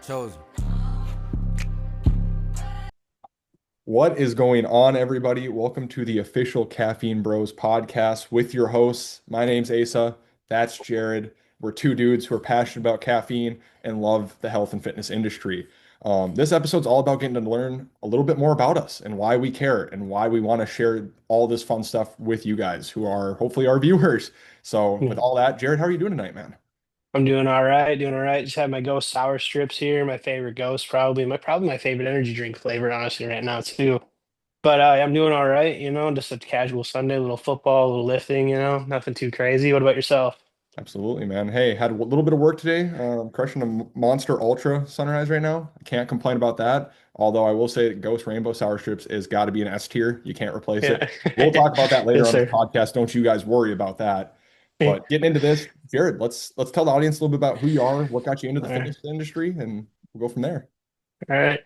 Chosen. What is going on, everybody? Welcome to the official Caffeine Bros podcast with your hosts. My name's Asa. That's Jared. We're two dudes who are passionate about caffeine and love the health and fitness industry. This episode's all about getting to learn a little bit more about us and why we care and why we want to share all this fun stuff with you guys who are hopefully our viewers. So, with Yeah. all that, Jared, how are you doing tonight, man? I'm doing all right, doing all right. Just had my Ghost Sour Strips here. My favorite Ghost, probably my favorite energy drink flavor, honestly, right now too. But I'm doing all right, just a casual Sunday, a little football, a little lifting, nothing too crazy. What about yourself? Absolutely, man. Hey, had a little bit of work today. Crushing a Monster Ultra Sunrise right now. I can't complain about that. Although I will say that Ghost Rainbow Sour Strips is got to be an S tier. You can't replace it. Yeah. We'll talk about that later Yes, on this sir. podcast. Don't you guys worry about that. But getting into this, Jared, let's tell the audience a little bit about who you are, what got you into the All right. fitness industry, and we'll go from there. All right.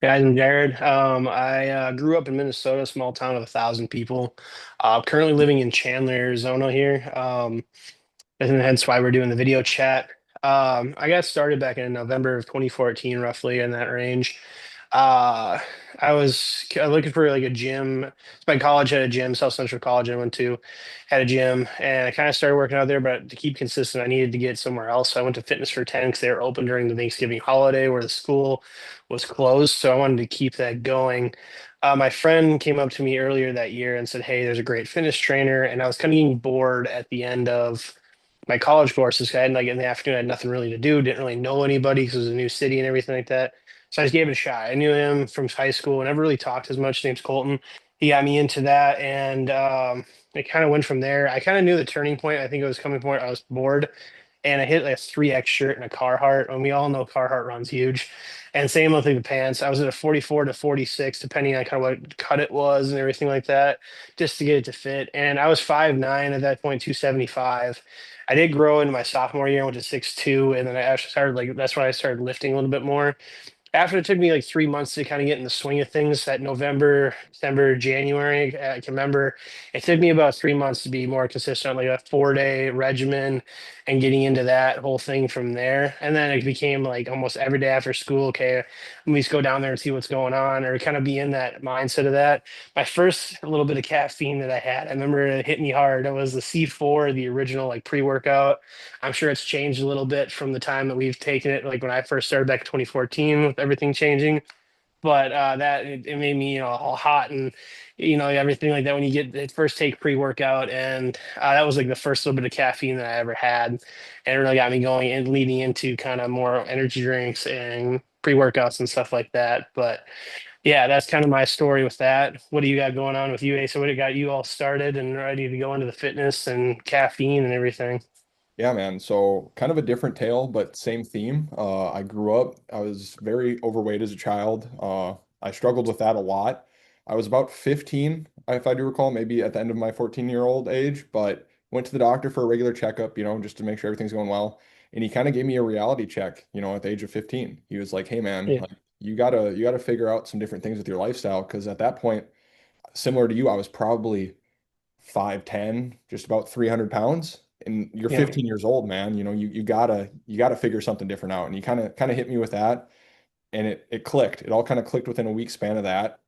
Guys, I'm Jared. I grew up in Minnesota, small town of 1,000 people. Currently living in Chandler, Arizona here. And hence why we're doing the video chat. I got started back in November of 2014, roughly in that range. Uh, I was looking for like a gym. My college had a gym, South Central College I went to, had a gym, and I kind of started working out there. But to keep consistent, I needed to get somewhere else. So I went to Fitness for 10 because they were open during the Thanksgiving holiday where the school was closed. So I wanted to keep that going. My friend came up to me earlier that year and said, "Hey, there's a great fitness trainer," and I was kind of getting bored at the end of my college courses. I had like in the afternoon, I had nothing really to do, didn't really know anybody because it was a new city and everything like that. So I just gave it a shot. I knew him from high school, never really talked as much. His name's Colton. He got me into that, and it kind of went from there. I kind of knew the turning point. I think it was coming point. I was bored, and I hit like a 3X shirt and a Carhartt, and we all know Carhartt runs huge. And same with like, the pants. I was at a 44 to 46, depending on kind of what cut it was and everything like that, just to get it to fit. And I was 5'9" at that point, 275. I did grow into my sophomore year, I went to 6'2", and then I actually started like that's when I started lifting a little bit more. After it took me like 3 months to kind of get in the swing of things, that November, December, January, I can remember it took me about 3 months to be more consistent, like a 4-day regimen and getting into that whole thing from there. And then it became like almost every day after school, okay, let me just go down there and see what's going on, or kind of be in that mindset of that. My first little bit of caffeine that I had, I remember it hit me hard. It was the C4, the original like pre-workout. I'm sure it's changed a little bit from the time that we've taken it, like when I first started back in 2014 with everything changing. But that it made me, all hot and, everything like that when you get the first take pre-workout. And that was like the first little bit of caffeine that I ever had. And it really got me going and leading into kind of more energy drinks and pre-workouts and stuff like that. But yeah, that's kind of my story with that. What do you got going on with you, Asa? What got you all started and ready to go into the fitness and caffeine and everything? Yeah, man. So kind of a different tale, but same theme. I grew up, I was very overweight as a child. I struggled with that a lot. I was about 15, if I do recall, maybe at the end of my 14-year-old age, but went to the doctor for a regular checkup, just to make sure everything's going well. And he kind of gave me a reality check, at the age of 15. He was like, "Hey, man, Yeah. like you gotta figure out some different things with your lifestyle." Because at that point, similar to you, I was probably 5'10", just about 300 pounds. And you're Yeah. 15 years old, man. You gotta figure something different out. And you kind of hit me with that. And it clicked. It all kind of clicked within a week span of that.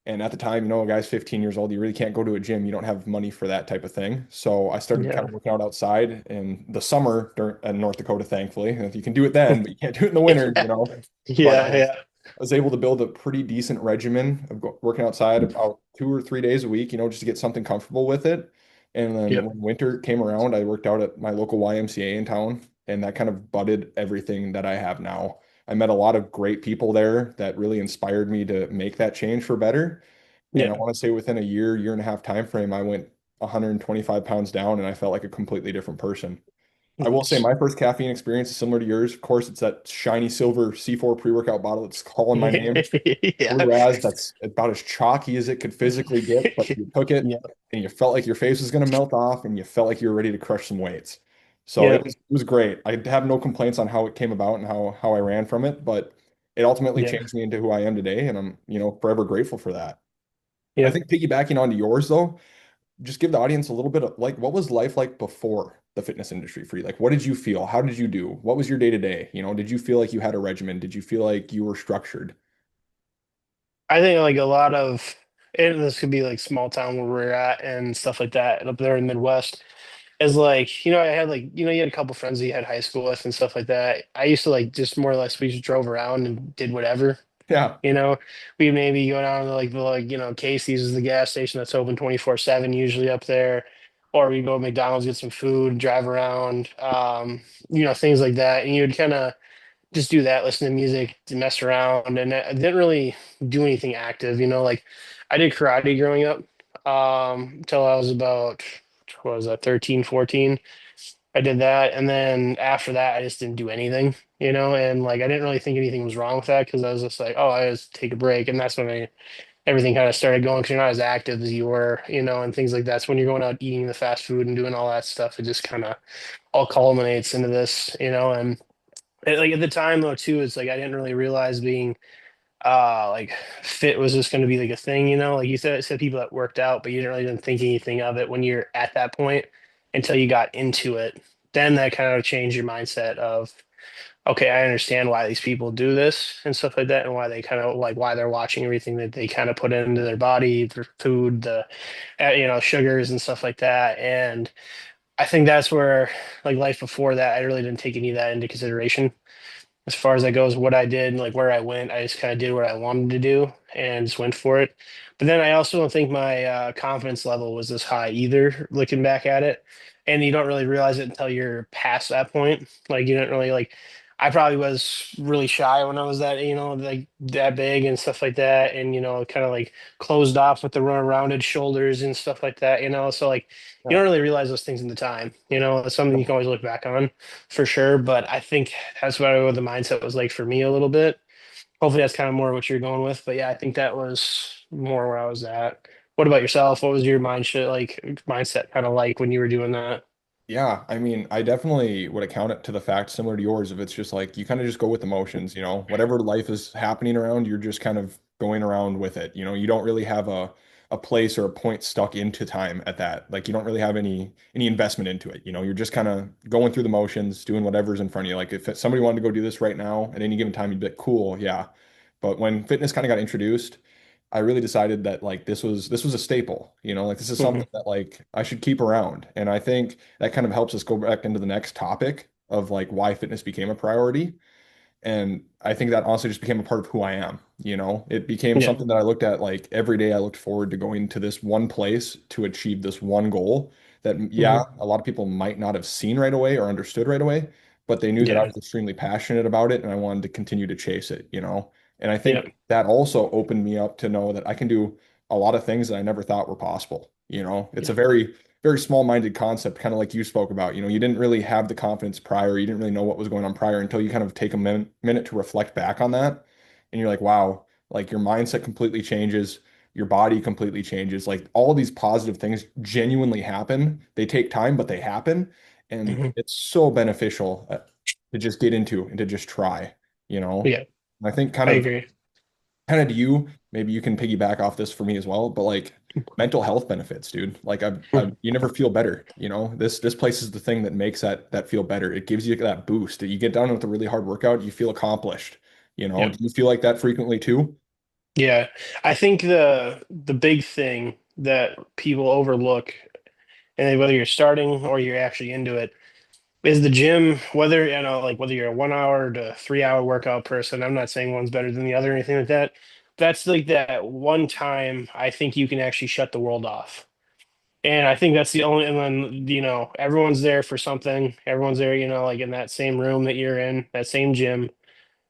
And at the time, a guy's 15 years old, you really can't go to a gym. You don't have money for that type of thing. So I started kind Yeah. of working out outside in the summer in North Dakota, thankfully. And if you can do it then, but you can't do it in the winter. But Yeah. Yeah. I was able to build a pretty decent regimen of working outside about 2 or 3 days a week, just to get something comfortable with it. And then Yep. when winter came around, I worked out at my local YMCA in town, and that kind of budded everything that I have now. I met a lot of great people there that really inspired me to make that change for better. And I Yeah. want to say within a year and a half time frame, I went 125 pounds down and I felt like a completely different person. I will say Nice. my first caffeine experience is similar to yours. Of course, it's that shiny silver C4 pre-workout bottle that's calling my name. Yeah. Whereas that's about as chalky as it could physically get, but you took it Yeah. and you felt like your face was going to melt off and you felt like you were ready to crush some weights. So Yeah. it was great. I have no complaints on how it came about and how I ran from it, but it ultimately Yeah. changed me into who I am today, and I'm, forever grateful for that. I Yeah. think piggybacking onto yours though, just give the audience a little bit of like what was life like before? the fitness industry for you? Like, what did you feel? How did you do? What was your day to day? Did you feel like you had a regimen? Did you feel like you were structured? I think like a lot of, and this could be like small town where we're at and stuff like that, up there in the Midwest, is like, I had like, you had a couple friends that you had high school with and stuff like that. I used to like just more or less we just drove around and did whatever. Yeah. You know, we maybe go down to like Casey's is the gas station that's open 24/7 usually up there. Or we go to McDonald's, get some food, drive around, things like that. And you'd kind of just do that, listen to music, to mess around, and I didn't really do anything active. Like I did karate growing up until I was about, what was that, 13, 14. I did that, and then after that, I just didn't do anything, and like I didn't really think anything was wrong with that because I was just like, oh, I just take a break, and that's when everything kind of started going because you're not as active as you were, and things like that. So when you're going out eating the fast food and doing all that stuff, it just kind of all culminates into this, and like at the time though too, it's like I didn't really realize being like fit was just going to be like a thing, like you said people that worked out, but you didn't think anything of it when you're at that point until you got into it. Then that kind of changed your mindset of, okay, I understand why these people do this and stuff like that, and why they kind of like why they're watching everything that they kind of put into their body, their food, the sugars and stuff like that. And I think that's where, like, life before that, I really didn't take any of that into consideration as far as that goes. What I did, like where I went, I just kind of did what I wanted to do and just went for it. But then I also don't think my confidence level was this high either, looking back at it. And you don't really realize it until you're past that point. Like you don't really like. I probably was really shy when I was that, like that big and stuff like that, and kind of like closed off with the rounded shoulders and stuff like that. So like you Yeah. don't really realize those things in the time. It's something you can always look back on for sure. But I think that's what the mindset was like for me a little bit. Hopefully that's kind of more what you're going with. But yeah, I think that was more where I was at. What about yourself? What was your mindset kind of like when you were doing that? Yeah, I mean, I definitely would account it to the fact similar to yours if it's just like you kind of just go with emotions, whatever life is happening around, you're just kind of going around with it. You don't really have a place or a point stuck into time at that. Like you don't really have any investment into it. You're just kind of going through the motions, doing whatever's in front of you. Like if somebody wanted to go do this right now at any given time, you'd be like, cool, yeah. But when fitness kind of got introduced, I really decided that like this was a staple, like this is Hmm. something that like I should keep around. And I think that kind of helps us go back into the next topic of like why fitness became a priority. And I think that honestly just became a part of who I am. It became Yeah. something that I looked at like every day. I looked forward to going to this one place to achieve this one goal that, yeah, Hmm. a lot of people might not have seen right away or understood right away, but they knew that I Yeah. was extremely passionate about it and I wanted to continue to chase it. And I Yeah. think that also opened me up to know that I can do a lot of things that I never thought were possible. It's a Yeah. very, very small-minded concept, kind of like you spoke about. You didn't really have the confidence prior. You didn't really know what was going on prior until you kind of take a minute to reflect back on that. And you're like, wow, like your mindset completely changes, your body completely changes. Like all these positive things genuinely happen. They take time, but they happen. And Hmm. it's so beneficial to just get into and to just try, you know? Yeah. And I think I agree. kind of to you, maybe you can piggyback off this for me as well, but like mental health benefits, dude. Like you never feel better, This place is the thing that makes that feel better. It gives you that boost. You get done with a really hard workout, you feel accomplished, Yeah. Do you feel like that frequently too? Yeah. I think the big thing that people overlook, and whether you're starting or you're actually into it, is the gym. Whether like whether you're a 1 hour to 3 hour workout person. I'm not saying one's better than the other or anything like that. That's like that one time I think you can actually shut the world off. And I think that's the only, and then, everyone's there for something. Everyone's there, like in that same room that you're in, that same gym.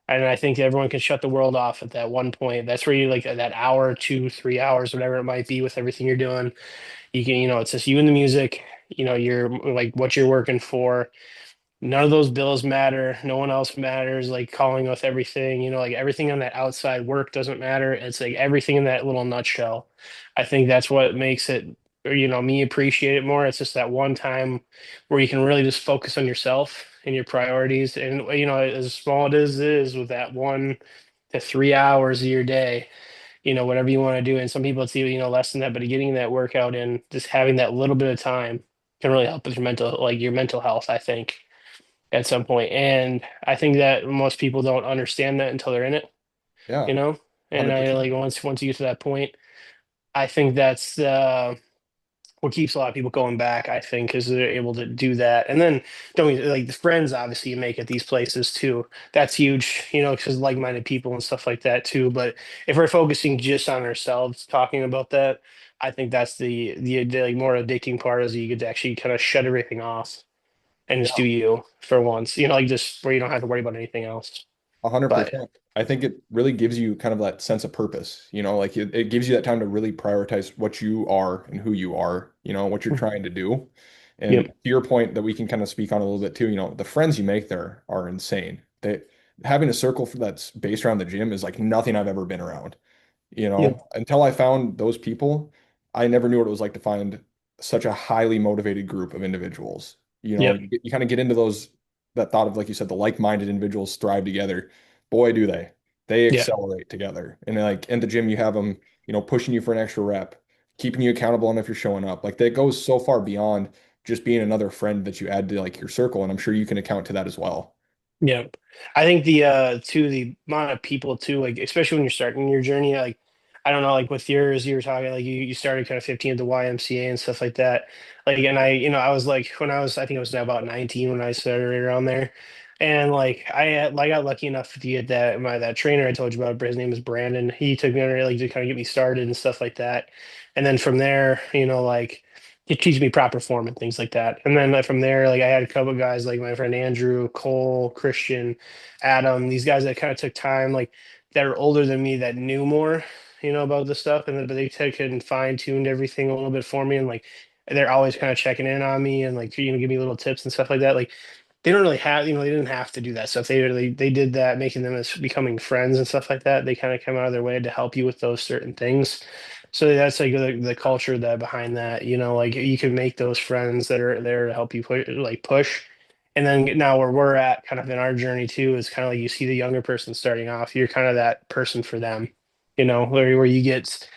And I think everyone can shut the world off at that one point. That's where you like that hour, 2, 3 hours, whatever it might be with everything you're doing. You can, it's just you and the music, you're like what you're working for. None of those bills matter. No one else matters. Like calling with everything, like everything on that outside work doesn't matter. It's like everything in that little nutshell. I think that's what makes it, or, me appreciate it more. It's just that one time where you can really just focus on yourself and your priorities. And, as small it is with that 1 to 3 hours of your day, whatever you want to do. And some people it's even, less than that, but getting that workout in, just having that little bit of time. can really help with your mental health, I think, at some point. And I think that most people don't understand that until they're in it, Yeah, you know? And I 100%. like once you get to that point, I think that's what keeps a lot of people going back, I think, is they're able to do that. And then don't like the friends obviously you make at these places too. That's huge, because like-minded people and stuff like that too. But if we're focusing just on ourselves, talking about that, I think that's the like more addicting part is you get to actually kind of shut everything off and just do you for once, like just where you don't have to worry about anything else. But 100%. I think it really gives you kind of that sense of purpose, like it gives you that time to really prioritize what you are and who you are, what you're trying to do. And yep, to your point that we can kind of speak on a little bit too, the friends you make there are insane. Having a circle that's based around the gym is like nothing I've ever been around. yep, Until I found those people, I never knew what it was like to find such a highly motivated group of individuals. yep, You kind of get into that thought of, like you said, the like-minded individuals thrive together. Boy, do they. They yeah. accelerate together. And like in the gym, you have them, pushing you for an extra rep, keeping you accountable on if you're showing up. Like that goes so far beyond just being another friend that you add to like your circle. And I'm sure you can account to that as well. Yeah. I think the amount of people too, like especially when you're starting your journey, like I don't know, like with yours, you were talking like you started kind of 15 at the YMCA and stuff like that. Like and I was like when I think I was about 19 when I started right around there. And I got lucky enough to get that trainer I told you about, his name is Brandon. He took me under like to kind of get me started and stuff like that. And then from there, like he teach me proper form and things like that. And then from there, like I had a couple of guys like my friend Andrew, Cole, Christian, Adam, these guys that kind of took time, like that are older than me that knew more, about this stuff. And then, but they took and fine-tuned everything a little bit for me. And like they're always kind of checking in on me and like, give me little tips and stuff like that. Like they don't really have, they didn't have to do that stuff. They did that, making them as becoming friends and stuff like that. They kind of come out of their way to help you with those certain things. So that's like the culture that behind that, like you can make those friends that are there to help you push. And then now where we're at kind of in our journey too is kind of like you see the younger person starting off, you're kind of that person for them, where you get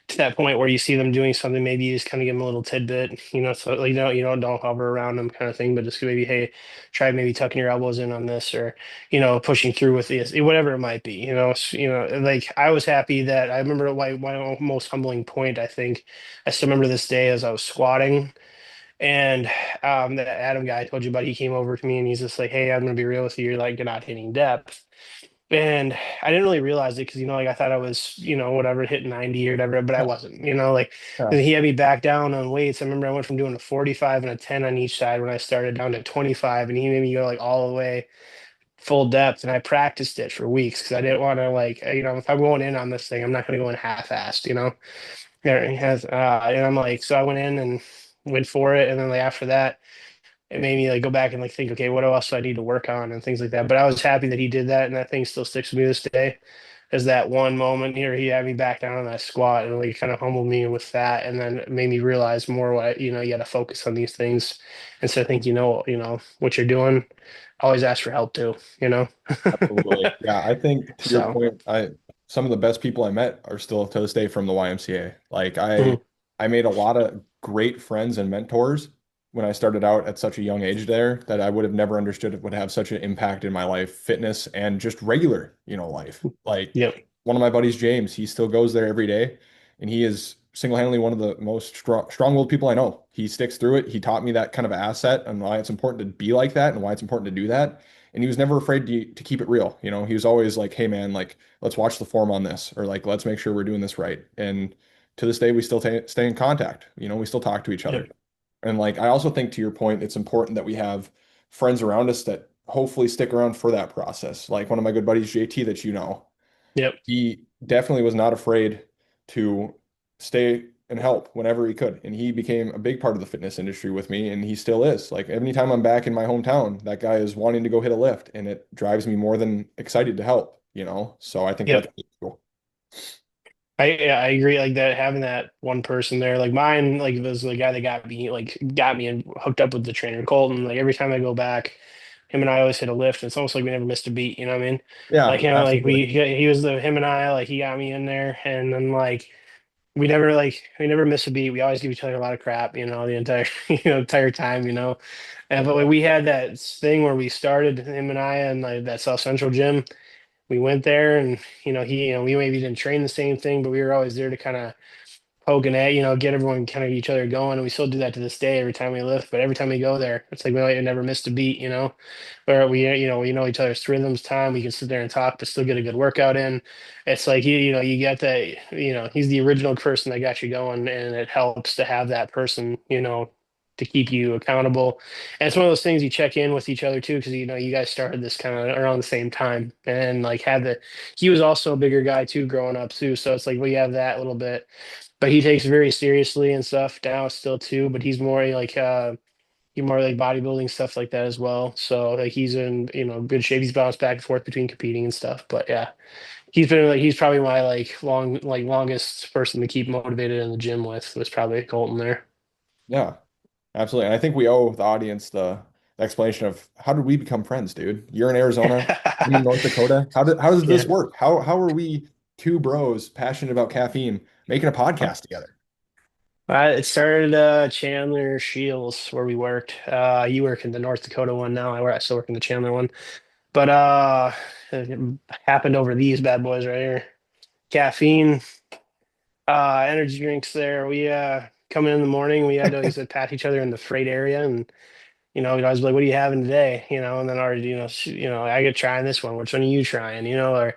to that point where you see them doing something, maybe you just kind of give them a little tidbit, so like, don't hover around them kind of thing, but just maybe, hey, try maybe tucking your elbows in on this or, pushing through with this, whatever it might be, like I was happy that I remember my most humbling point, I think I still remember this day as I was squatting and that Adam guy I told you about, he came over to me and he's just like, hey, I'm gonna be real with you, you're like, you're not hitting depth. And I didn't really realize it because, like I thought I was, whatever, hitting 90 or whatever, but I wasn't, like, Yeah, and he had me back down on weights. I remember I went from doing a 45 and a 10 on each side when I started down to 25, and he made me go like all the way full depth. And I practiced it for weeks because I didn't want to, like, if I'm going in on this thing, I'm not going to go in half-assed. There it has, and I'm like, so I went in and went for it. And then like after that, it made me like go back and like think, okay, what else do I need to work on and things like that. But I was happy that he did that, and that thing still sticks with me this day. As that one moment here, he had me back down on that squat and like kind of humbled me with that, and then it made me realize more what you got to focus on these things, and so I think what you're doing. Always ask for help too. absolutely. Yeah, I think to your So point, some of the best people I met are still to this day from the YMCA. Like mhm, I made a lot of great friends and mentors when I started out at such a young age there that I would have never understood it would have such an impact in my life, fitness and just regular, life. Like yep, one of my buddies, James, he still goes there every day, and he is single-handedly one of the most strong-willed people I know. He sticks through it. He taught me that kind of asset and why it's important to be like that and why it's important to do that. And he was never afraid to keep it real. He was always like, "Hey, man, like let's watch the form on this," or like, "Let's make sure we're doing this right." And to this day, we still stay in contact. We still talk to each other. yep, And like, I also think to your point, it's important that we have friends around us that hopefully stick around for that process. Like one of my good buddies, JT, that yep, he definitely was not afraid to stay and help whenever he could. And he became a big part of the fitness industry with me, and he still is. Like anytime I'm back in my hometown, that guy is wanting to go hit a lift, and it drives me more than excited to help. So I think that's yep. really cool. Yeah, I agree. Like that, having that one person there, like mine, like was the guy that got me and hooked up with the trainer, Colton. Like every time I go back, him and I always hit a lift. It's almost like we never missed a beat. You know what I mean? Yeah, Like absolutely. he was the him and I like he got me in there, and then like we never miss a beat. We always give each other a lot of crap, the entire entire time. And but like, we had that thing where we started him and I and like that South Central gym. We went there and we maybe didn't train the same thing, but we were always there to kind of poking at, get everyone kind of each other going. And we still do that to this day every time we lift, but every time we go there, it's like we like, never missed a beat. Where we know each other's rhythms time. We can sit there and talk, but still get a good workout in. It's like, you get that, he's the original person that got you going, and it helps to have that person, to keep you accountable. And it's one of those things you check in with each other too, because, you guys started this kind of around the same time and like he was also a bigger guy too growing up too. So it's like we have that little bit, but he takes it very seriously and stuff now still too, but he's more like bodybuilding stuff like that as well. So like he's in, good shape. He's bounced back and forth between competing and stuff. But yeah, he's probably my longest person to keep motivated in the gym with was probably Colton there. Yeah, absolutely. And I think we owe the audience the explanation of how did we become friends, dude? You're in Arizona, I'm in North Dakota. How does this Yeah. work? How are we two bros passionate about caffeine making a podcast together? It started Chandler Shields where we worked. You work in the North Dakota one now. I still work in the Chandler one. But it happened over these bad boys right here. Caffeine, energy drinks there. We coming in the morning, we had to like I said, pat each other in the freight area, and we'd always be like, "What are you having today?" And then already, I get trying this one. Which one are you trying? Or,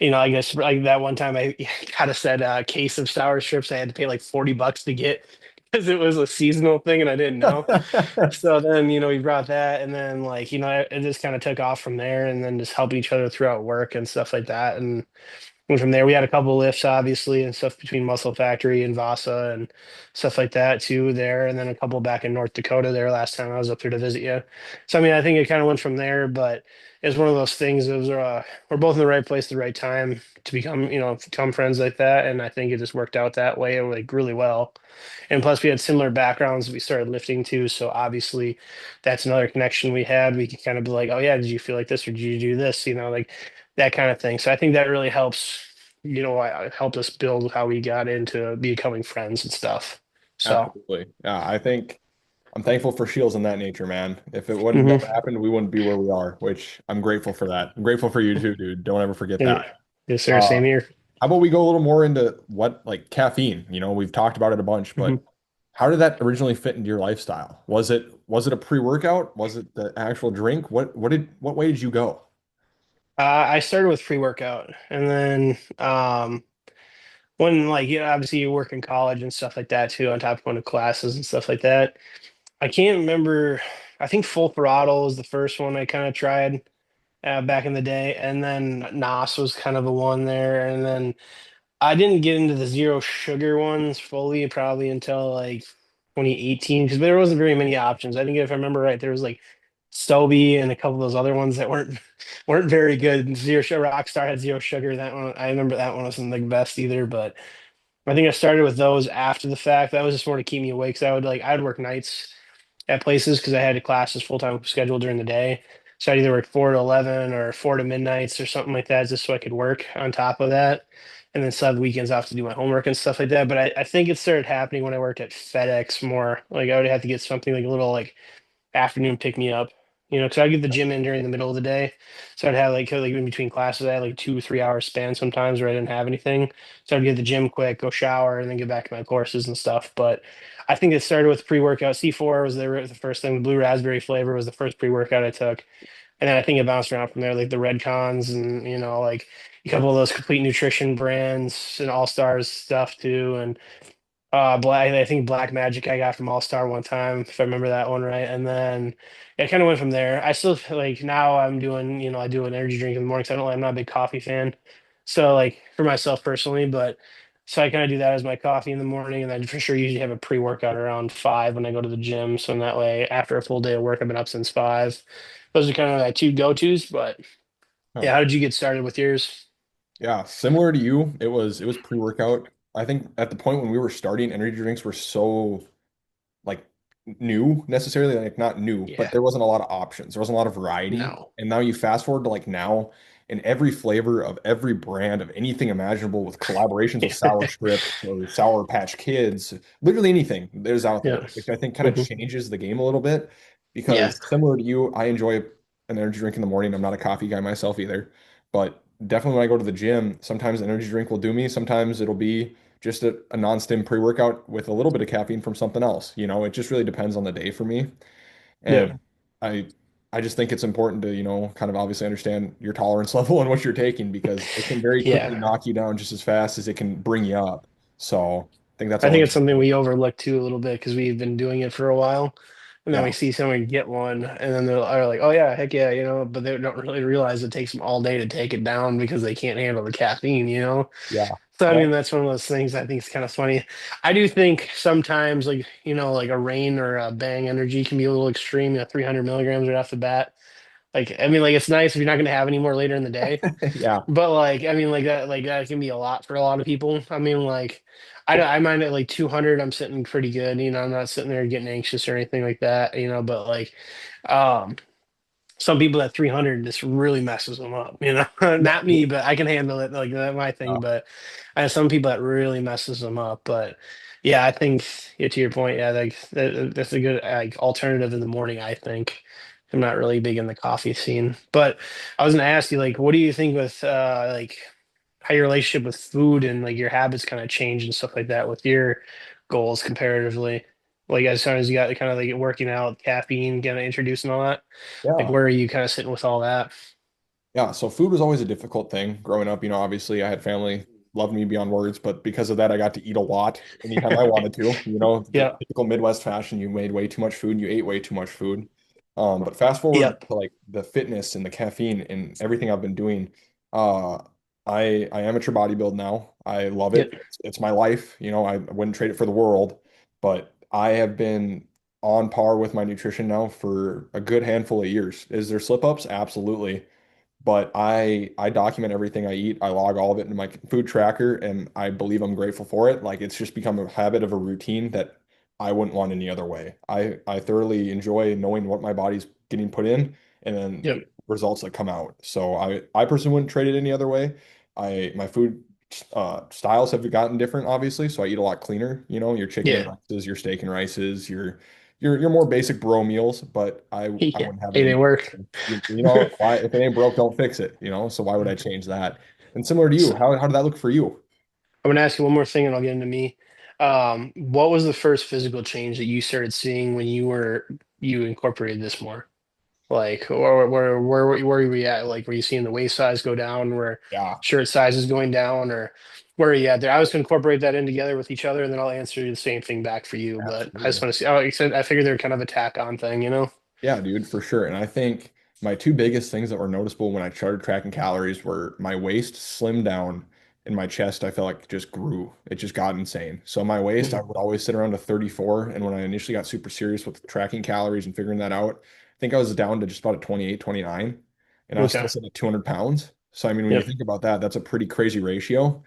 I guess like that one time I got a said case of sour strips I had to pay like $40 to get because it was a seasonal thing and I didn't know. So then, we brought that, and then like, it just kind of took off from there, and then just helping each other throughout work and stuff like that. And from there, we had a couple lifts, obviously, and stuff between Muscle Factory and Vasa and stuff like that too there. And then a couple back in North Dakota there last time I was up there to visit you. So, I mean, I think it kind of went from there, but it's one of those things. It was, we're both in the right place at the right time to become friends like that. And I think it just worked out that way, like really well. And plus, we had similar backgrounds. We started lifting too. So obviously, that's another connection we had. We could kind of be like, oh, yeah, did you feel like this or did you do this? Like that kind of thing. So I think that really helps, helped us build how we got into becoming friends and stuff. So, Absolutely. Yeah, I think I'm thankful for Shields in that nature, man. If it wouldn't mhm. never happened, we wouldn't be where we are, which I'm grateful for that. I'm grateful for you too, dude. Don't ever forget Yeah. that. Yes, sir. Uh, Same here. how about we go a little more into what like caffeine? We've talked about it a bunch, Mhm. but how did that originally fit into your lifestyle? Was it a pre-workout? Was it the actual drink? What way did you go? I started with pre-workout, and then when like obviously you work in college and stuff like that too, on top of going to classes and stuff like that. I can't remember. I think Full Throttle was the first one I kind of tried back in the day, and then Nos was kind of the one there, and then I didn't get into the zero sugar ones fully probably until like 2018 because there wasn't very many options. I think if I remember right, there was like Stobie and a couple of those other ones that weren't very good. Zero Sugar Rockstar had zero sugar. That one I remember that one wasn't the best either, but I think I started with those after the fact. That was just more to keep me awake. So I'd work nights at places because I had classes full time schedule during the day. So I'd either work 4 to 11 or 4 to midnights or something like that, just so I could work on top of that, and then still have the weekends off to do my homework and stuff like that. But I think it started happening when I worked at FedEx more. Like I would have to get something like a little like afternoon pick me up, because I get the gym in during the middle of the day. So I'd have like in between classes, I had like 2 3 hours span sometimes where I didn't have anything. So I'd get to the gym quick, go shower, and then get back to my courses and stuff. But I think it started with pre-workout. C4 was the first thing. The blue raspberry flavor was the first pre-workout I took. And then I think it bounced around from there, like the Red Cons and, like a couple of those complete nutrition brands and All Stars stuff too. And I think Black Magic I got from All Star one time, if I remember that one right. And then it kind of went from there. I still like now I'm doing, I do an energy drink in the morning. So I'm not a big coffee fan. So like for myself personally, but so I kind of do that as my coffee in the morning, and then for sure usually have a pre-workout around 5 when I go to the gym. So in that way, after a full day of work, I've been up since 5. Those are kind of my two go-tos. But Huh. yeah, how did you get started with yours? Yeah, similar to you, it was pre-workout. I think at the point when we were starting, energy drinks were so like new necessarily, like not new, but Yeah. there wasn't a lot of options. There wasn't a lot of variety. No. And now you fast forward to like now, in every flavor of every brand of anything imaginable with collaborations with Sour Strip or Sour Patch Kids, literally anything there's out Yeah. there, which I think kind of Hmm. changes the game a little bit Yeah. because similar to you, I enjoy an energy drink in the morning. I'm not a coffee guy myself either, but definitely when I go to the gym, sometimes an energy drink will do me. Sometimes it'll be just a non-stim pre-workout with a little bit of caffeine from something else. It just really depends on the day for me. Yeah. And I I just think it's important to, kind of obviously understand your tolerance level and what you're taking because it can very quickly Yeah. knock you down just as fast as it can bring you up. So I think that's I think always, it's something we overlook too a little bit because we've been doing it for a while. And then yeah, we see someone get one, and then they're like, "Oh yeah, heck yeah," but they don't really realize it takes them all day to take it down because they can't handle the caffeine. yeah, So I yeah, mean, that's one of those things I think is kind of funny. I do think sometimes, like a Rain or a Bang Energy can be a little extreme. 300 milligrams right off the bat. Like, I mean, like it's nice if you're not going to have any more later in the day. yeah, But like, I mean, like that can be a lot for a lot of people. I mean, like, I mind at like 200, I'm sitting pretty good. I'm not sitting there getting anxious or anything like that. But like, um, some people at 300 just really messes them up. Not me, but I can handle it. Like that's my thing. yeah, But I have some people that really messes them up. But yeah, I think yeah, to your point, yeah, like that's a good like alternative in the morning. I think I'm not really big in the coffee scene, but I was gonna ask you like, what do you think with like how your relationship with food and like your habits kind of change and stuff like that with your goals comparatively? Like as soon as you got kind of like working out, caffeine, kind of introducing all that. Like, yeah. where are you kind of sitting with all that? Yeah, so food was always a difficult thing growing up. Obviously I had family loved me beyond words, but because of that, I got to eat a lot anytime I wanted to. The Yeah. typical Midwest fashion, you made way too much food and you ate way too much food. But fast forward Yep. to like the fitness and the caffeine and everything I've been doing. Uh, I amateur bodybuild now. I love Yep. it. It's my life. I wouldn't trade it for the world, but I have been on par with my nutrition now for a good handful of years. Is there slip ups? Absolutely, but I document everything I eat. I log all of it into my food tracker, and I believe I'm grateful for it. Like it's just become a habit of a routine that I wouldn't want any other way. I thoroughly enjoy knowing what my body's getting put in and then Yep. results that come out. So I personally wouldn't trade it any other way. I my food styles have gotten different, obviously. So I eat a lot cleaner. Your chicken and Yeah. rices, your steak and rices, your more basic bro meals. But I Yeah. wouldn't have it Hey, they any. work. Why if it ain't broke, don't fix it, so why would I change that? And similar to you, So how did that look for you? I'm gonna ask you one more thing, and I'll get into me. What was the first physical change that you started seeing when you incorporated this more? Like, or where were you at? Like, were you seeing the waist size go down, where Yeah, shirt size is going down, or where are you at there? I was gonna incorporate that in together with each other, and then I'll answer the same thing back for you. But I just absolutely. want to see. Oh, I figured they're kind of a tack on thing. Yeah, dude, for sure. And I think my two biggest things that were noticeable when I started tracking calories were my waist slimmed down and my chest, I felt like just grew. It just got insane. So my waist, I Mhm. would always sit around to 34. And when I initially got super serious with tracking calories and figuring that out, I think I was down to just about a 28, 29, and I was still Okay. sitting at 200 pounds. So I mean, when you Yep. think about that, that's a pretty crazy ratio.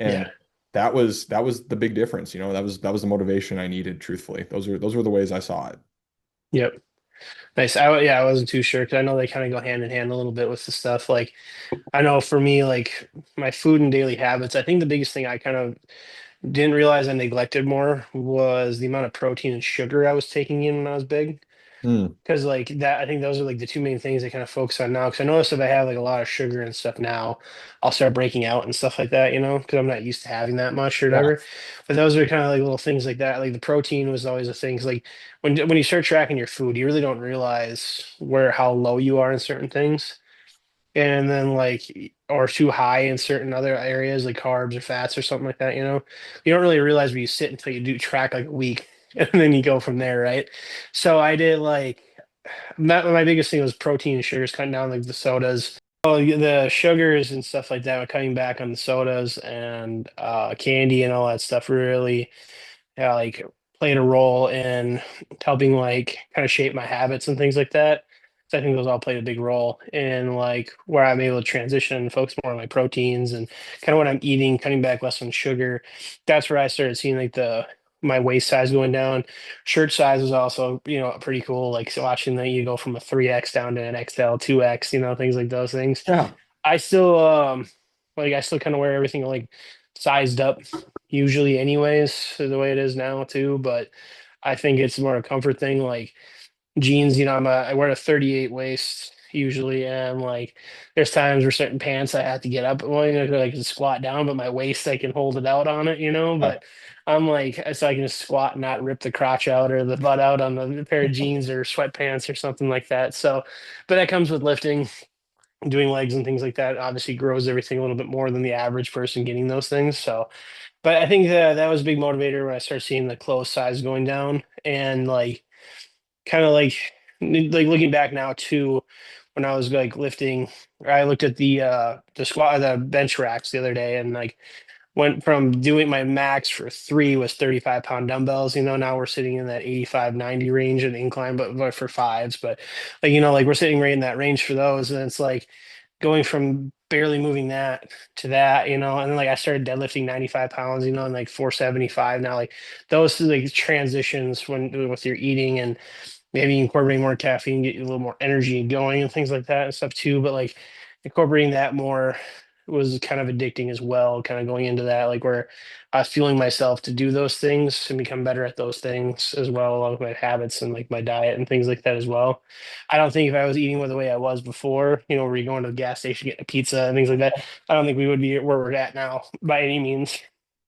Yeah. And that was the big difference. That was the motivation I needed, truthfully. Those were the ways I saw it. Yep. Nice. Yeah, I wasn't too sure because I know they kind of go hand in hand a little bit with the stuff. Like, I know for me, like my food and daily habits, I think the biggest thing I kind of didn't realize I neglected more was the amount of protein and sugar I was taking in when I was big. Hmm. Because like that, I think those are like the two main things I kind of focus on now. Because I notice if I have like a lot of sugar and stuff now, I'll start breaking out and stuff like that. Because I'm not used to having that much or Yeah. whatever. But those are kind of like little things like that. Like the protein was always a thing. 'Cause like when you start tracking your food, you really don't realize how low you are in certain things, and then like or too high in certain other areas like carbs or fats or something like that. You don't really realize where you sit until you do track like a week, and then you go from there, right? So I did like my biggest thing was protein and sugars, cutting down like the sodas. Oh, the sugars and stuff like that, cutting back on the sodas and candy and all that stuff really, yeah, like played a role in helping like kind of shape my habits and things like that. So I think those all played a big role in like where I'm able to transition and focus more on my proteins and kind of what I'm eating, cutting back less on sugar. That's where I started seeing like the my waist size going down. Shirt size was also, pretty cool. Like so watching that you go from a 3X down to an XL, 2X, things like those things. Yeah. I still I still kind of wear everything like sized up usually anyways, the way it is now too, but I think it's more a comfort thing. Like jeans, I wear a 38 waist usually, and like there's times where certain pants I have to get up, well, like to squat down, but my waist I can hold it out on it, Yeah. but I'm like, so I can just squat and not rip the crotch out or the butt out on the pair of jeans or sweatpants or something like that. So, but that comes with lifting, doing legs and things like that. Obviously grows everything a little bit more than the average person getting those things. So, but I think that was a big motivator when I started seeing the clothes size going down and like kind of like looking back now too, when I was like lifting, I looked at the bench racks the other day and like went from doing my max for three was 35-pound dumbbells. Now we're sitting in that 85, 90 range in incline, but for fives. But like, like we're sitting right in that range for those. And it's like going from barely moving that to that, and then like I started deadlifting 95 pounds, and like 475 now, like those like transitions when with your eating and maybe incorporating more caffeine, get you a little more energy going and things like that and stuff too. But like incorporating that more was kind of addicting as well, kind of going into that, like where I was fueling myself to do those things and become better at those things as well, along with my habits and like my diet and things like that as well. I don't think if I was eating the way I was before, where you going to the gas station, getting a pizza and things like that, I don't think we would be where we're at now by any means.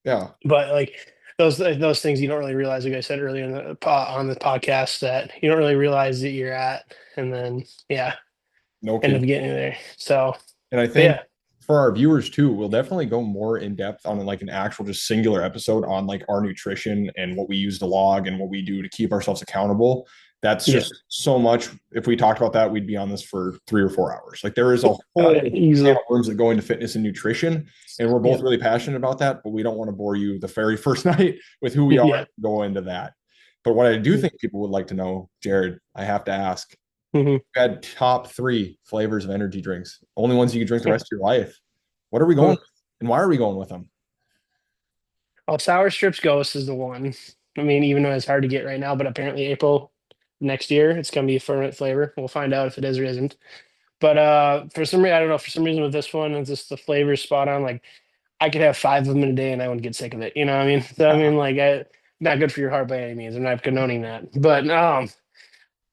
Yeah. But like those things you don't really realize, like I said earlier in on the podcast, that you don't really realize that you're at, and then yeah, No end kidding. up getting there. So, And I but think yeah, for our viewers too, we'll definitely go more in depth on like an actual just singular episode on like our nutrition and what we use to log and what we do to keep ourselves accountable. That's yeah, just so much. If we talked about that, we'd be on this for 3 or 4 hours. Like there is a whole can easily, of worms that go into fitness and nutrition. And we're both yeah, really passionate about that, but we don't want to bore you the very first night with who we are yeah, go into that. But what I do think people would like to know, Jared, I have to ask, mm-hmm. had top three flavors of energy drinks, only ones you could drink the rest of your life. What are we going with, and why are we going with them? Oh, Sour Strips Ghost is the one. I mean, even though it's hard to get right now, but apparently April next year it's gonna be a ferment flavor. We'll find out if it is or isn't. But for some reason, I don't know. For some reason, with this one, it's just the flavor spot on. Like I could have five of them in a day and I wouldn't get sick of it. You know what I mean? So I mean, like, not good for your heart by any means. I'm not condoning that, but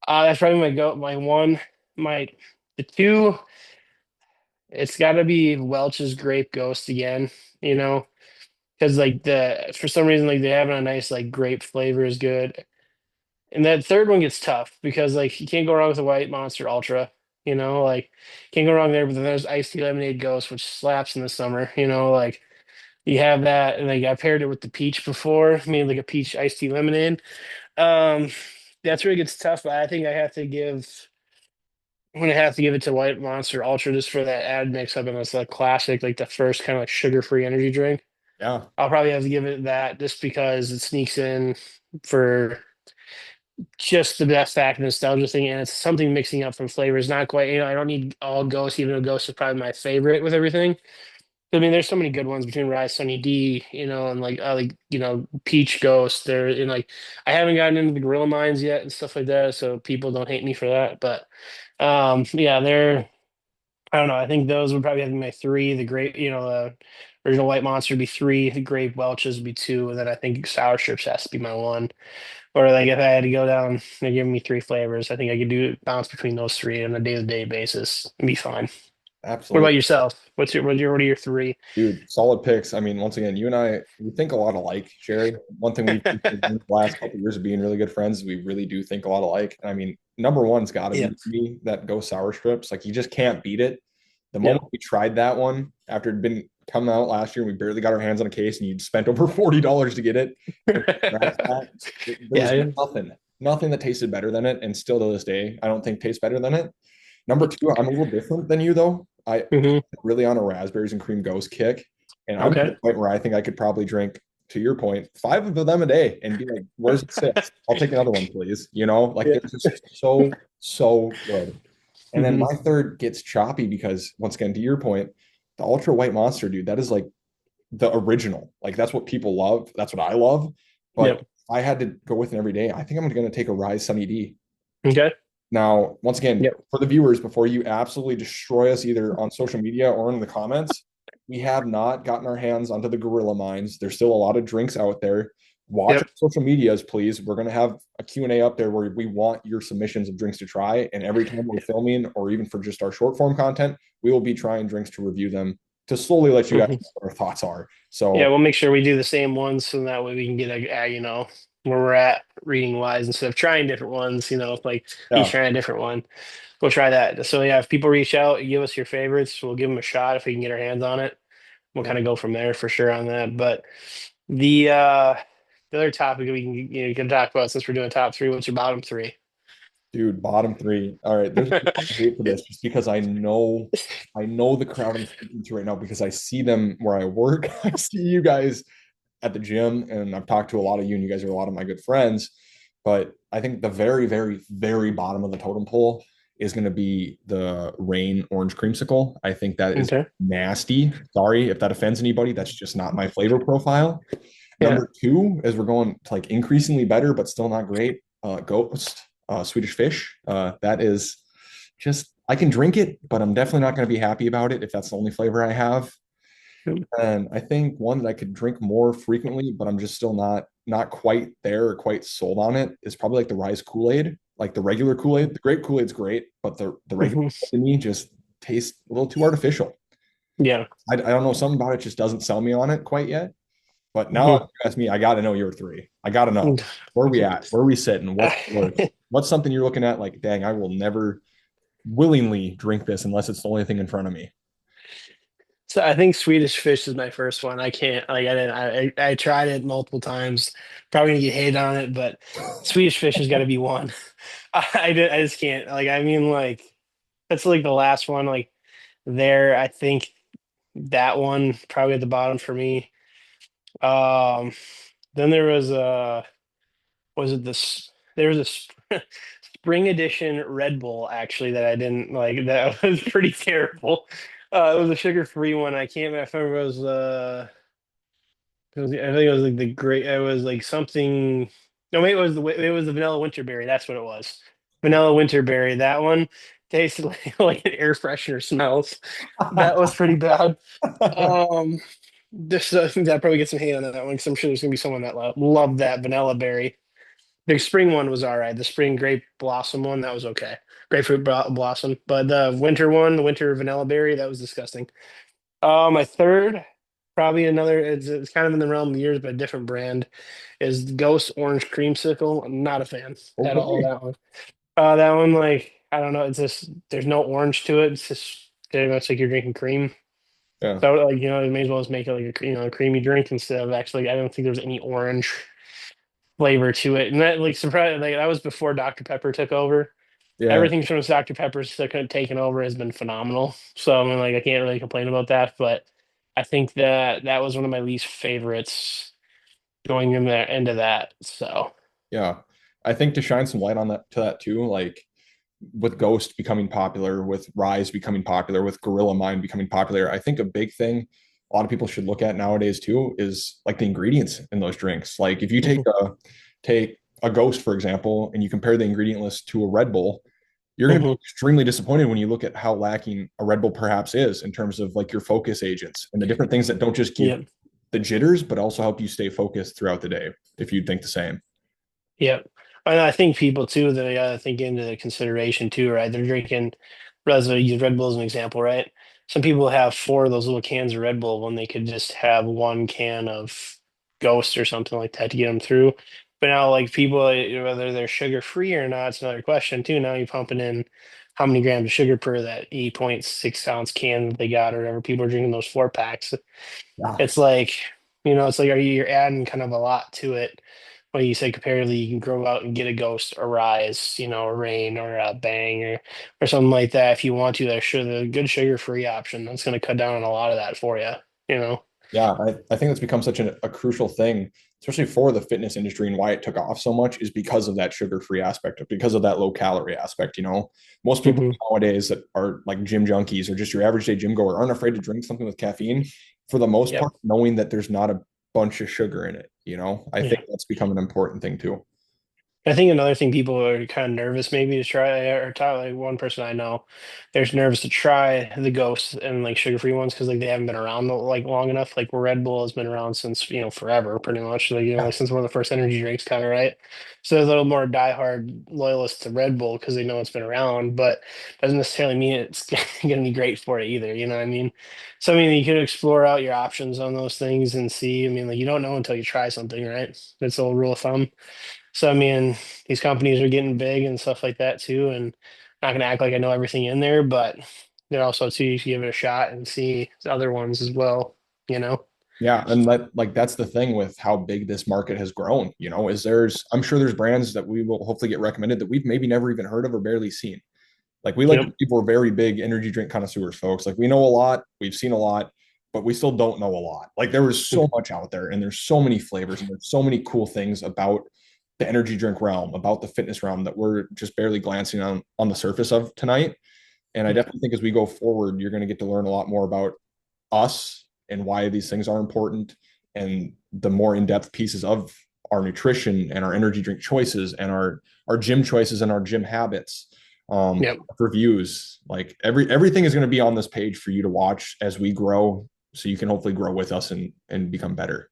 that's probably my one, my the two. It's got to be Welch's Grape Ghost again. You know, because like for some reason like they have a nice like grape flavor is good, and that third one gets tough because like you can't go wrong with a White Monster Ultra. Like can't go wrong there. But then there's Iced Tea Lemonade Ghost, which slaps in the summer. Like. You have that, and like I paired it with the peach before. I mean, like a peach iced tea lemonade. Um, that's where it gets tough. But I think I'm gonna have to give it to White Monster Ultra just for that add mix up, and it's a classic, like the first kind of like sugar-free energy drink. Yeah, I'll probably have to give it that just because it sneaks in for just the best fact nostalgia thing, and it's something mixing up from flavors. Not quite, I don't need all Ghost, even though Ghost is probably my favorite with everything. I mean, there's so many good ones between Rise, Sunny D, and like Peach Ghost. There and like I haven't gotten into the Gorilla Mines yet and stuff like that, so people don't hate me for that. But yeah, they're I don't know. I think those would probably have to be my three. The great, the original White Monster would be three. The Grape Welch's would be two, and then I think Sour Strips has to be my one. Or like if I had to go down, they give me three flavors. I think I could do bounce between those three on a day-to-day basis and be fine. What about absolutely. yourself? What are your three? Dude, solid picks. I mean, once again, you and I, we think a lot alike, Sherry. One thing we've learned in the last couple of years of being really good friends is we really do think a lot alike. I mean, number one's got to Yeah. be me that Go Sour Strips. Like, you just can't beat it. The Yeah. moment we tried that one, after it'd been coming out last year, we barely got our hands on a case, and you'd spent over $40 to get it. And that, there was Yeah. nothing that tasted better than it, and still to this day, I don't think tastes better than it. Number two, I'm a little different than you though. Hmm. Really on a raspberries and cream ghost kick. And I'm to the Okay. point where I think I could probably drink, to your point, five of them a day and be like, where's the six? I'll take another one, please. Like Yeah. they're just so good. And then Hmm. my third gets choppy because once again, to your point, the ultra white monster, dude, that is like the original. Like that's what people love. That's what I love. But Yep. if I had to go with it every day, I think I'm going to take a Rise Sunny D. Okay. Now, once again, Yep. for the viewers, before you absolutely destroy us either on social media or in the comments, we have not gotten our hands onto the Gorilla Mines. There's still a lot of drinks out there. Watch our Yep. social medias, please. We're going to have a Q&A up there where we want your submissions of drinks to try. And every time we're filming, or even for just our short form content, we will be trying drinks to review them to slowly let you guys know Mhm. what our thoughts are. Yeah, So, we'll make sure we do the same ones so that way we can get where we're at reading wise instead of trying different ones, like each yeah, trying a different one. We'll try that. So yeah, if people reach out, give us your favorites, we'll give them a shot if we can get our hands on it. We'll yeah. kind of go from there for sure on that. But the uh the other topic we can talk about since we're doing top three, what's your bottom three? Dude, bottom three. All right, there's a lot of hate for this just because I know the crowd I'm speaking to right now because I see them where I work. I see you guys at the gym, and I've talked to a lot of you, and you guys are a lot of my good friends. But I think the very, very, very bottom of the totem pole is going to be the Rain Orange Creamsicle. I think that is Okay. nasty. Sorry if that offends anybody. That's just not my flavor profile. Yeah. Number two, as we're going to like increasingly better, but still not great, Ghost, Swedish Fish. That is just, I can drink it, but I'm definitely not going to be happy about it if that's the only flavor I have. And I think one that I could drink more frequently, but I'm just still not quite there or quite sold on it is probably like the Rise Kool-Aid, like the regular Kool-Aid. The great Kool-Aid's great, but the regular Mhm. to me just tastes a little too artificial. Yeah. I don't know, something about it just doesn't sell me on it quite yet. But now if Mhm. you ask me, I got to know your three. I got to know where are we at, where are we sitting, what's worth, what's something you're looking at like, dang, I will never willingly drink this unless it's the only thing in front of me. So I think Swedish Fish is my first one. I can't like I didn't I tried it multiple times. Probably gonna get hated on it, but Swedish Fish has got to be one. I just can't. Like I mean like that's like the last one. Like there, I think that one probably at the bottom for me. Um, then there was it this? There was a spring edition Red Bull actually that I didn't like. That was pretty terrible. It was a sugar-free one. I can't remember if it was I think it was like the great. It was like something. No, wait, it was the vanilla winterberry. That's what it was. Vanilla winterberry. That one tasted like an air freshener smells. That was pretty bad. Um, this I think that probably gets some hate on that one because I'm sure there's gonna be someone that loved that vanilla berry. The spring one was all right. The spring grape blossom one that was okay. Grapefruit blossom, but the winter one, the winter vanilla berry, that was disgusting. My third, probably another. It's kind of in the realm of years, but a different brand is Ghost Orange Creamsicle. I'm not a fan at all of Okay. that one. That one, like I don't know. It's just there's no orange to it. It's just very much like you're drinking cream. Yeah. So like you may as well just make it like a creamy drink instead of actually. I don't think there's any orange flavor to it, and that like surprised like that was before Dr Pepper took over. Yeah. Everything from Dr Pepper's taken over has been phenomenal. So I mean, like I can't really complain about that, but I think that that was one of my least favorites going in there into that. So Yeah. I think to shine some light on that too, like with Ghost becoming popular, with Rise becoming popular, with Gorilla Mind becoming popular, I think a big thing a lot of people should look at nowadays too is like the ingredients in those drinks. Like if you take mhm. a Ghost, for example, and you compare the ingredient list to a Red Bull, you're going to be Mhm. extremely disappointed when you look at how lacking a Red Bull perhaps is in terms of like your focus agents and the different things that don't just give Yeah. the jitters, but also help you stay focused throughout the day, if you'd think the same. Yeah. And I think people too, they think into the consideration too, right? They're drinking, rather use Red Bull as an example, right? Some people have four of those little cans of Red Bull when they could just have one can of Ghost or something like that to get them through. But now, like people, whether they're sugar free or not, it's another question too. Now you're pumping in how many grams of sugar per that 8.6 ounce can that they got or whatever. People are drinking those 4 packs. Yeah. It's like, it's like, you're adding kind of a lot to it. Well, you say comparatively, you can go out and get a Ghost, a Rise, a Rain, or a Bang, or something like that if you want to. That's sure the good sugar-free option. That's going to cut down on a lot of that for you. You know. Yeah, I think that's become such a crucial thing, especially for the fitness industry and why it took off so much is because of that sugar-free aspect, because of that low calorie aspect. Most people Hmm. nowadays that are like gym junkies or just your average day gym goer aren't afraid to drink something with caffeine for the most Yep. part, knowing that there's not a bunch of sugar in it, you know? I Yeah. think that's become an important thing too. I think another thing people are kind of nervous maybe to try or try like one person I know, they're nervous to try the ghosts and like sugar-free ones because like they haven't been around like long enough. Like Red Bull has been around since, forever pretty much. Like, Yeah. like since one of the first energy drinks kind of, right? So there's a little more diehard loyalists to Red Bull because they know it's been around, but doesn't necessarily mean it's gonna be great for it either, you know what I mean? So I mean you could explore out your options on those things and see. I mean, like you don't know until you try something, right? That's the old rule of thumb. So I mean, these companies are getting big and stuff like that too, and not gonna act like I know everything in there, but they're also too, you should give it a shot and see the other ones as well, you know? Yeah, and that's the thing with how big this market has grown, you know, is I'm sure there's brands that we will hopefully get recommended that we've maybe never even heard of or barely seen. Like we like to Yep. believe we're very big energy drink connoisseurs, folks. Like we know a lot, we've seen a lot, but we still don't know a lot. Like there is so much out there and there's so many flavors and there's so many cool things about the energy drink realm, about the fitness realm that we're just barely glancing on the surface of tonight. And I definitely think as we go forward, you're going to get to learn a lot more about us and why these things are important and the more in-depth pieces of our nutrition and our energy drink choices and our gym choices and our gym habits, Yep. reviews, like everything is going to be on this page for you to watch as we grow so you can hopefully grow with us and become better.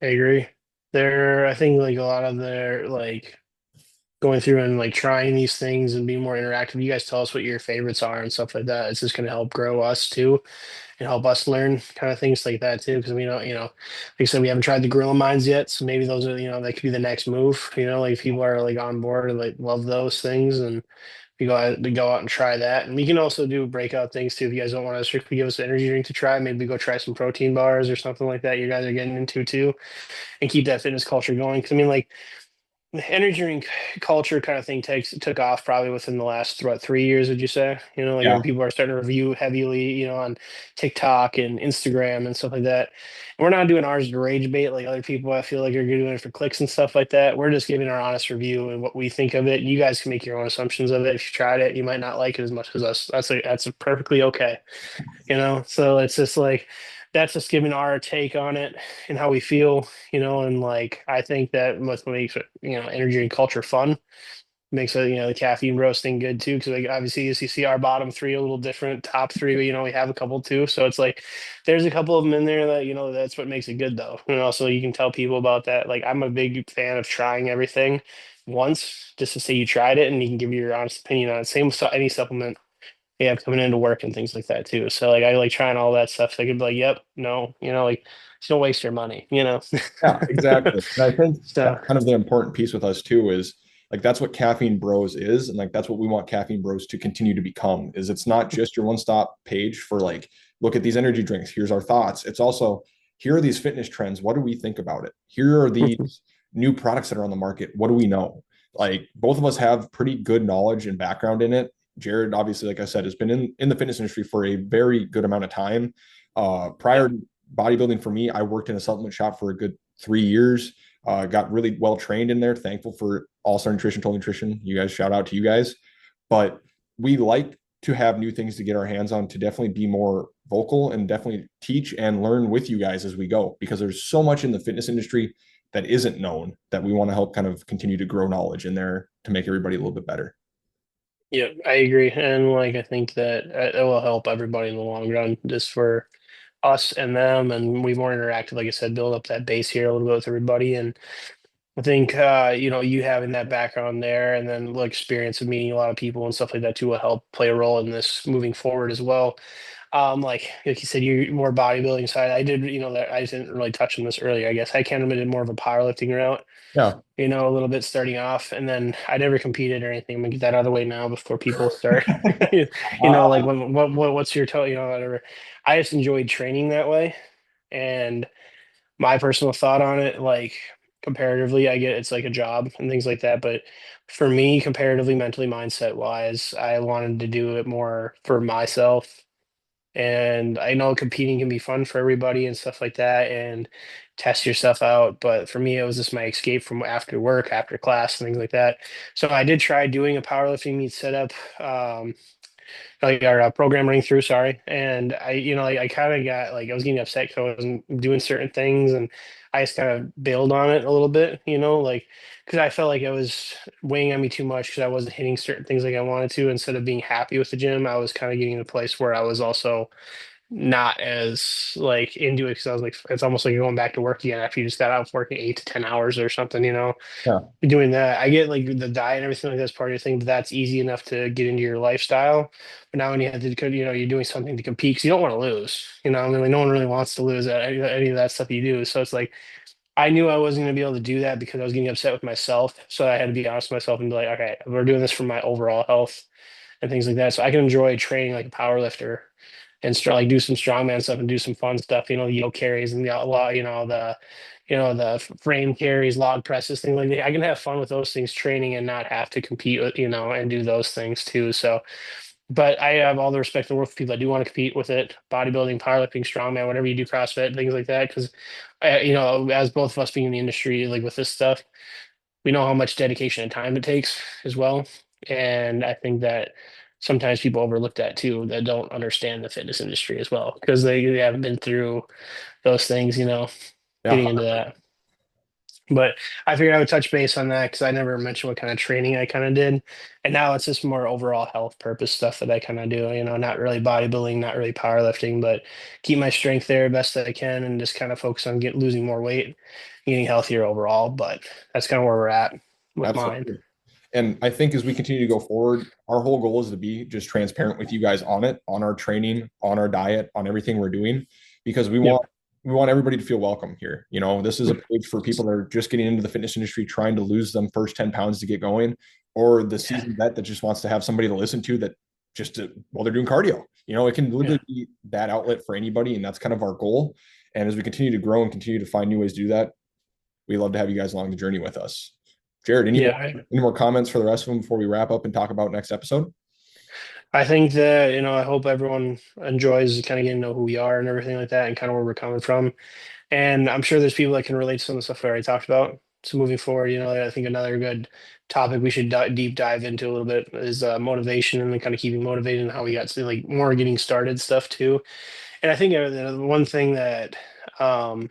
I agree. I think like a lot of their like going through and like trying these things and being more interactive. You guys tell us what your favorites are and stuff like that. It's just gonna help grow us too and help us learn kind of things like that too. Because we know, like I said, we haven't tried the gorilla mines yet, so maybe those are, that could be the next move. Like if people are like on board and like love those things, and we go out and try that. And we can also do breakout things too. If you guys don't want to strictly give us an energy drink to try, maybe go try some protein bars or something like that. You guys are getting into too, and keep that fitness culture going. Because I mean, like the energy drink culture kind of thing took off probably within the last what 3 years, would you say? Like Yeah. when people are starting to review heavily, on TikTok and Instagram and stuff like that. And we're not doing ours to rage bait like other people I feel like are doing it for clicks and stuff like that. We're just giving our honest review and what we think of it. You guys can make your own assumptions of it. If you tried it, you might not like it as much as us. That's perfectly okay. So it's just like that's just giving our take on it and how we feel, and like I think that what makes it, energy and culture fun, makes it, the caffeine roasting good too, because like obviously as you see our bottom three a little different, top three, but we have a couple too, so it's like there's a couple of them in there that, that's what makes it good though. And also you can tell people about that. Like I'm a big fan of trying everything once just to say you tried it and you can give your honest opinion on it. Same with any supplement coming into work and things like that too. So like I like trying all that stuff. So I could be like, yep, no, like just don't waste your money. Yeah, exactly. And I think So that's kind of the important piece with us too is like that's what Caffeine Bros is, and like that's what we want Caffeine Bros to continue to become. Is it's not just your one-stop page for like look at these energy drinks. Here's our thoughts. It's also here are these fitness trends. What do we think about it? Here are these new products that are on the market. What do we know? Like both of us have pretty good knowledge and background in it. Jared, obviously, like I said, has been in the fitness industry for a very good amount of time. Prior yep. to bodybuilding for me, I worked in a supplement shop for a good 3 years. Got really well trained in there. Thankful for All Star Nutrition, Total Nutrition. You guys, shout out to you guys. But we like to have new things to get our hands on to definitely be more vocal and definitely teach and learn with you guys as we go because there's so much in the fitness industry that isn't known that we want to help kind of continue to grow knowledge in there to make everybody a little bit better. Yeah, I agree. And like I think that it will help everybody in the long run, just for us and them, and we more interactive, like I said, build up that base here a little bit with everybody. And I think you having that background there and then like experience of meeting a lot of people and stuff like that too will help play a role in this moving forward as well. Like you said, you're more bodybuilding side. I did, that I didn't really touch on this earlier. I guess I kind of did more of a powerlifting route, Yeah. a little bit starting off, and then I never competed or anything. I'm gonna get that out of the way now before people start. Like what's your toe, whatever. I just enjoyed training that way, and my personal thought on it, like comparatively, I get it's like a job and things like that, but for me, comparatively, mentally, mindset wise, I wanted to do it more for myself, and I know competing can be fun for everybody and stuff like that and test yourself out. But for me, it was just my escape from after work, after class, and things like that. So I did try doing a powerlifting meet setup. like our program running through, sorry. And like I kind of got like I was getting upset because I wasn't doing certain things, and I just kind of bailed on it a little bit, like because I felt like it was weighing on me too much because I wasn't hitting certain things like I wanted to. Instead of being happy with the gym, I was kind of getting to a place where I was also not as like into it because I was like, it's almost like you're going back to work again after you just got out of working 8 to 10 hours or something. Yeah. Doing that. I get like the diet and everything like that's part of your thing, but that's easy enough to get into your lifestyle. But now when you have to, you're doing something to compete because you don't want to lose. I mean, like, no one really wants to lose at any of that stuff you do. So it's like I knew I wasn't going to be able to do that because I was getting upset with myself. So I had to be honest with myself and be like, okay, we're doing this for my overall health and things like that. So I can enjoy training like a power lifter and like do some strongman stuff and do some fun stuff, the yoke carries and the outlaw, the frame carries, log presses, things like that. I can have fun with those things training and not have to compete with, and do those things too. So, but I have all the respect in the world for people that do want to compete with it, bodybuilding, powerlifting, strongman, whatever you do, CrossFit, things like that. Because, as both of us being in the industry, like with this stuff, we know how much dedication and time it takes as well. And I think that sometimes people overlook that too, that don't understand the fitness industry as well, because they haven't been through those things, Yeah. getting into that. But I figured I would touch base on that because I never mentioned what kind of training I kind of did. And now it's just more overall health purpose stuff that I kind of do, not really bodybuilding, not really powerlifting, but keep my strength there best that I can and just kind of focus on losing more weight, getting healthier overall. But that's kind of where we're at with mine. Absolutely. And I think as we continue to go forward, our whole goal is to be just transparent with you guys on it, on our training, on our diet, on everything we're doing, because we Yep. want everybody to feel welcome here. This is a page for people that are just getting into the fitness industry, trying to lose them first 10 pounds to get going, or the Yeah. seasoned vet that just wants to have somebody to listen to that just while they're doing cardio. It can Yeah. literally be that outlet for anybody, and that's kind of our goal. And as we continue to grow and continue to find new ways to do that, we love to have you guys along the journey with us. Jared, any more Yeah. any more comments for the rest of them before we wrap up and talk about next episode? I think that, I hope everyone enjoys kind of getting to know who we are and everything like that and kind of where we're coming from. And I'm sure there's people that can relate to some of the stuff we already talked about. So moving forward, I think another good topic we should deep dive into a little bit is motivation and then kind of keeping motivated and how we got to like more getting started stuff too. And I think the one thing that um,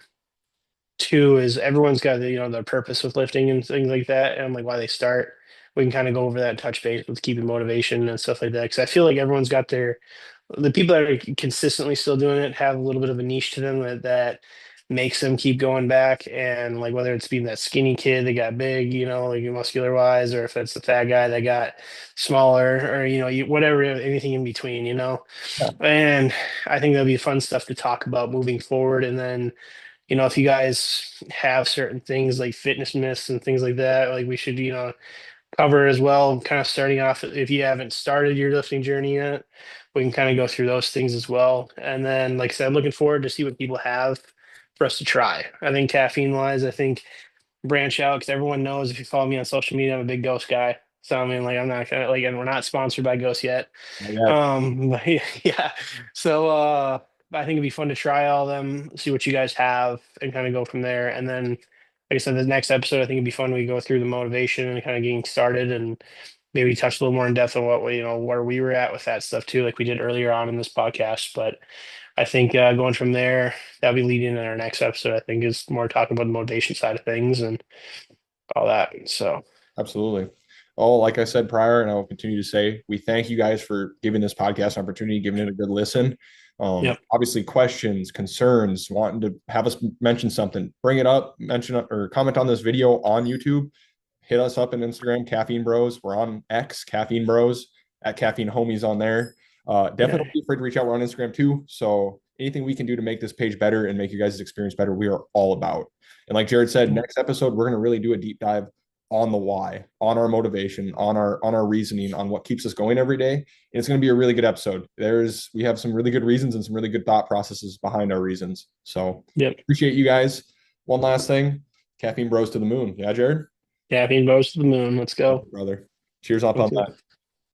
too is everyone's got their purpose with lifting and things like that, and like why they start. We can kind of go over that and touch base with keeping motivation and stuff like that because I feel like everyone's got the people that are consistently still doing it have a little bit of a niche to them that makes them keep going back. And like whether it's being that skinny kid that got big, like muscular wise, or if it's the fat guy that got smaller, or whatever, anything in between. Yeah. And I think that'll be fun stuff to talk about moving forward. And then if you guys have certain things like fitness myths and things like that, like we should, cover as well, kind of starting off if you haven't started your lifting journey yet, we can kind of go through those things as well. And then, like I said, I'm looking forward to see what people have for us to try. I think caffeine wise, I think branch out because everyone knows if you follow me on social media, I'm a big Ghost guy. So I mean, like I'm not gonna like, and we're not sponsored by Ghost yet. Yeah, But yeah. So I think it'd be fun to try all of them, see what you guys have, and kind of go from there. And then, like I said, the next episode, I think it'd be fun. We go through the motivation and kind of getting started, and maybe touch a little more in depth on where we were at with that stuff too, like we did earlier on in this podcast. But I think going from there, that'll be leading in our next episode. I think is more talking about the motivation side of things and all that. So, absolutely. Oh, like I said prior, and I will continue to say, we thank you guys for giving this podcast an opportunity, giving it a good listen. yep, Obviously, questions, concerns, wanting to have us mention something, bring it up, mention it, or comment on this video on YouTube. Hit us up on Instagram, Caffeine Bros. We're on X, Caffeine Bros, at Caffeine Homies on there. Definitely yeah, don't be afraid to reach out. We're on Instagram too. So anything we can do to make this page better and make you guys' experience better, we are all about. And like Jared said, next episode, we're going to really do a deep dive on the why, on our motivation, on our reasoning, on what keeps us going every day. And it's going to be a really good episode. We have some really good reasons and some really good thought processes behind our reasons. So yep. appreciate you guys. One last thing, Caffeine Bros to the moon. Yeah, Jared? Caffeine goes to the moon. Let's go. Brother. Cheers up Me on too. that.